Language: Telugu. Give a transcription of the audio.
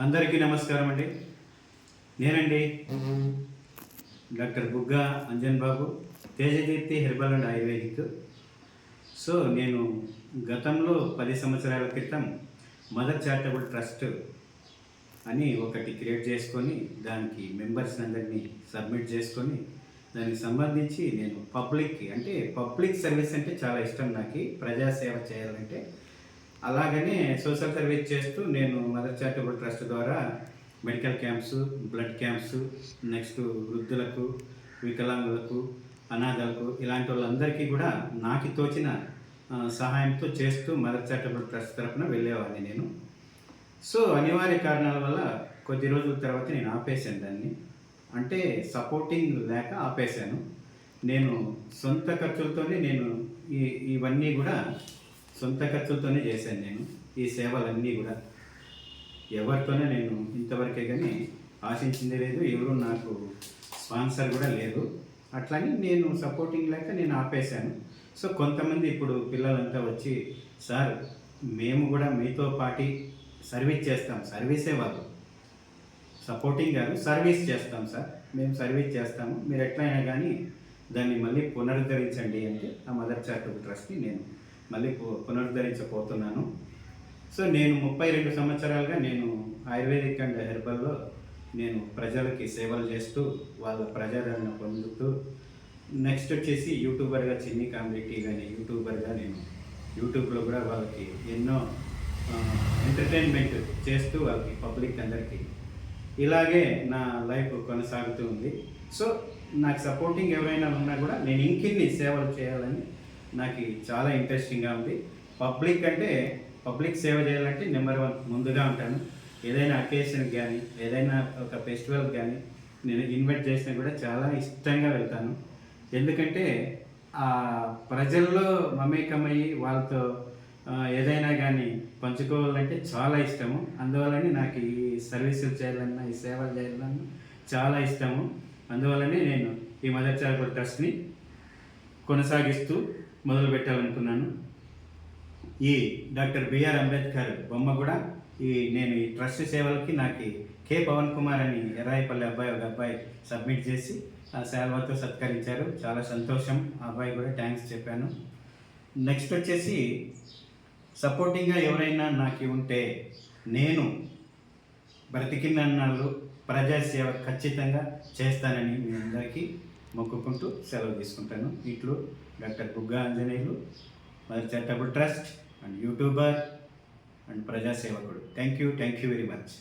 అందరికీ నమస్కారం అండి. నేనండి doctor Bugga Anjan Babu, Tejadeepthi herbal and ayurvedic. So నేను గతంలో 10 సంవత్సరాల క్రితం మదర్ చారిటబుల్ ట్రస్ట్ అని ఒకటి క్రియేట్ చేసుకొని దానికి మెంబర్స్ అందరినీ సబ్మిట్ చేసుకొని దానికి సంబంధించి నేను పబ్లిక్ సర్వీస్ అంటే చాలా ఇష్టం. నాకు ప్రజాసేవ చేయాలంటే అలాగనే సోషల్ సర్వీస్ చేస్తూ నేను మదర్ చారిటబుల్ ట్రస్ట్ ద్వారా medical camps, blood camps, next వృద్ధులకు, వికలాంగులకు, అనాథలకు ఇలాంటి వాళ్ళందరికీ కూడా నాకు తోచిన సహాయంతో చేస్తూ మదర్ చారిటబుల్ ట్రస్ట్ తరఫున వెళ్ళేవాడిని నేను. సో అనివార్య కారణాల వల్ల కొద్ది రోజుల తర్వాత నేను ఆపేశాను దాన్ని. అంటే సపోర్టింగ్ లేక ఆపేశాను. నేను సొంత ఖర్చులతోనే ఇవన్నీ కూడా సొంత ఖర్చులతోనే చేశాను. నేను ఈ సేవలన్నీ కూడా ఎవరితోనే నేను ఇంతవరకే కానీ ఆశించింది లేదు. ఎవరు నాకు స్పాన్సర్ కూడా లేదు. అట్లని నేను సపోర్టింగ్ లేక నేను ఆపేశాను. సో కొంతమంది ఇప్పుడు పిల్లలంతా వచ్చి, సార్ మేము కూడా మీతో పాటి సర్వీస్ చేస్తాం, సర్వీసే వాళ్ళు సపోర్టింగ్ కాదు, సర్వీస్ చేస్తాం సార్, మేము సర్వీస్ చేస్తాము, మీరు ఎట్లయినా కానీ దాన్ని మళ్ళీ పునరుద్ధరించండి అంటే ఆ మదర్ చారిటబుల్ ట్రస్ట్ని నేను మళ్ళీ పునరుద్ధరించబోతున్నాను. సో నేను 32 సంవత్సరాలుగా నేను ఆయుర్వేదిక్ అండ్ హెర్బల్లో నేను ప్రజలకి సేవలు చేస్తూ వాళ్ళ ప్రజాదరణ పొందుతూ నెక్స్ట్ వచ్చేసి యూట్యూబర్గా చిన్ని కామెడీ కానీ యూట్యూబర్గా నేను యూట్యూబ్లో కూడా వాళ్ళకి ఎన్నో ఎంటర్టైన్మెంట్ చేస్తూ వాళ్ళకి పబ్లిక్ అందరికీ ఇలాగే నా లైఫ్ కొనసాగుతూ ఉంది. సో నాకు సపోర్టింగ్ ఎవరైనా ఉన్నా కూడా నేను ఇంకిన్ని సేవలు చేయాలని నాకు చాలా ఇంట్రెస్టింగ్గా ఉంది. పబ్లిక్ సేవ చేయాలంటే నెంబర్ 1 ముందుగా ఉంటాను. ఏదైనా అకేషన్కి కానీ ఏదైనా ఒక ఫెస్టివల్కి కానీ నేను ఇన్వైట్ చేసినా కూడా చాలా ఇష్టంగా వెళ్తాను. ఎందుకంటే ఆ ప్రజల్లో మమేకమయ్యి వాళ్ళతో ఏదైనా కానీ పంచుకోవాలంటే చాలా ఇష్టము. అందువల్లనే నాకు ఈ సర్వీసులు చేయాలన్నా ఈ సేవలు చేయాలన్నా చాలా ఇష్టము. అందువల్లనే నేను ఈ మదర్ చారిటబుల్ ట్రస్ట్ని కొనసాగిస్తూ మొదలు పెట్టాలనుకున్నాను. ఈ డాక్టర్ బిఆర్ అంబేద్కర్ బొమ్మ కూడా నేను ఈ ట్రస్ట్ సేవలకి నాకు కే పవన్ కుమార్ అని ఎర్రాయిపల్లి ఒక అబ్బాయి సబ్మిట్ చేసి ఆ సేవలతో సత్కరించారు. చాలా సంతోషం. ఆ అబ్బాయి కూడా థ్యాంక్స్ చెప్పాను. నెక్స్ట్ వచ్చేసి సపోర్టింగ్గా ఎవరైనా నాకు ఉంటే నేను బ్రతికినన్నాళ్ళు ప్రజాసేవ ఖచ్చితంగా చేస్తానని మీ అందరికీ మొక్కుకుంటూ సెలవు తీసుకుంటాను. ఇట్లు doctor Bugga Anjaneyulu, mother charitable trust and YouTuber and ప్రజాసేవకుడు. Thank you very much.